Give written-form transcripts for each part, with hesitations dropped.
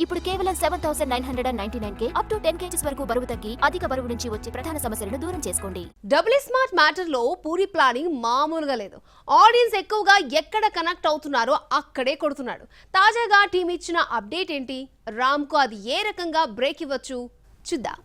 ఇప్పుడు కేవలం 7,999K up to 10 kgs వరకు బరువు తగ్గి అధిక బరువు నుంచి వచ్చే ప్రధాన సమస్యలను దూరం చేసుకోండి. డబుల్ స్మార్ట్ మ్యాటర్ లో పూరి ప్లానింగ్ మామూలుగా లేదు. ఆడియన్స్ ఎక్కువగా ఎక్కడ కనెక్ట్ అవుతున్నారో అక్కడే కొడుతున్నాడు. తాజాగా టీం ఇచ్చిన అప్డేట్ ఏంటి? రామ్ కు అది ఏ రకంగా బ్రేక్ ఇవ్వచ్చు చూద్దాం.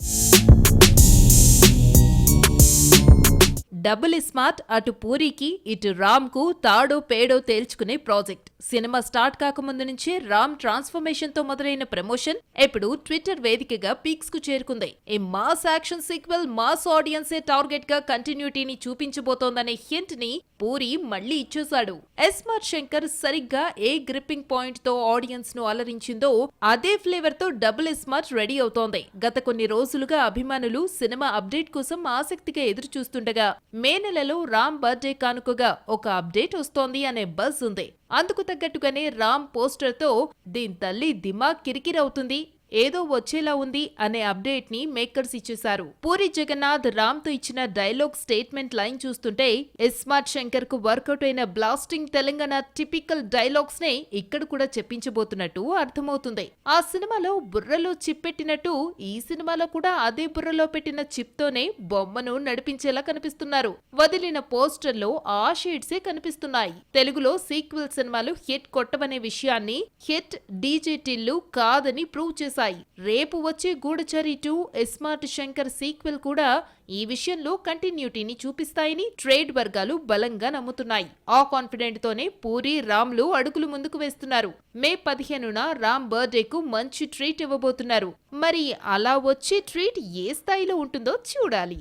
డబుల్ స్మార్ట్ అటు పూరికి ఇటు రామ్ కు తాడో పేడో తేల్చుకునే ప్రాజెక్ట్. సినిమా స్టార్ట్ కాకముందు నుంచే రామ్ ట్రాన్స్ఫర్మేషన్ తో మొదలైన ప్రమోషన్ ఇప్పుడు ట్విట్టర్ వేదికగా పీక్స్ కు చేరుకుంది. ఈ మాస్ యాక్షన్ సీక్వెల్ మాస్ ఆడియన్సే టార్గెట్ గా కంటిన్యూటీని చూపించబోతోందనే హింట్ ని పూరి మళ్లీ ఇచ్చేశాడు. ఎస్మార్ట్ శంకర్ సరిగ్గా ఏ గ్రిప్పింగ్ పాయింట్ తో ఆడియన్స్ ను అలరించిందో అదే ఫ్లేవర్ తో డబుల్ స్మార్ట్ రెడీ అవుతోంది. గత కొన్ని రోజులుగా అభిమానులు సినిమా అప్డేట్ కోసం ఆసక్తిగా ఎదురు చూస్తుండగా మే నెలలో రామ్ బర్త్డే కానుకగా ఒక అప్డేట్ వస్తోంది అనే బజ్ ఉంది. అందుకు తగ్గట్టుగానే రామ్ పోస్టర్ తో దీని తల్లి దిమాగ్ కిరికిరవుతుంది, ఏదో వచ్చేలా ఉంది అనే అప్డేట్ ని మేకర్స్ ఇచ్చేశారు. పూరి జగన్నాథ్ రామ్ తో ఇచ్చిన డైలాగ్ స్టేట్మెంట్ లైన్ చూస్తుంటే ఎస్మార్ట్ శంకర్ కు వర్కౌట్ అయిన బ్లాస్టింగ్ తెలంగాణ టిపికల్ డైలాగ్స్ నే ఇక్కడ కూడా చెప్పించబోతున్నట్టు అర్థమవుతుంది. ఆ సినిమాలో బుర్రలో చిప్ పెట్టినట్టు ఈ సినిమాలో కూడా అదే బుర్రలో పెట్టిన చిప్ తోనే బొమ్మను నడిపించేలా కనిపిస్తున్నారు. వదిలిన పోస్టర్ లో ఆ షేడ్సే కనిపిస్తున్నాయి. తెలుగులో సీక్వెల్ సినిమాలు హిట్ కొట్టవనే విషయాన్ని హిట్ డీజే టిల్లు కాదని ప్రూవ్ చేశారు. రేపు వచ్చే గూఢచారి 2 ఎస్మార్ట్ శంకర్ సీక్వెల్ కూడా ఈ విషయంలో కంటిన్యూటీని చూపిస్తాయని ట్రేడ్ వర్గాలు బలంగా నమ్ముతున్నాయి. ఆ కాన్ఫిడెంట్ తోనే పూరి రామ్లు అడుగులు ముందుకు వేస్తున్నారు. మే 15న రామ్ బర్త్డేకు మంచి ట్రీట్ ఇవ్వబోతున్నారు. మరి అలా వచ్చే ట్రీట్ ఏ స్థాయిలో ఉంటుందో చూడాలి.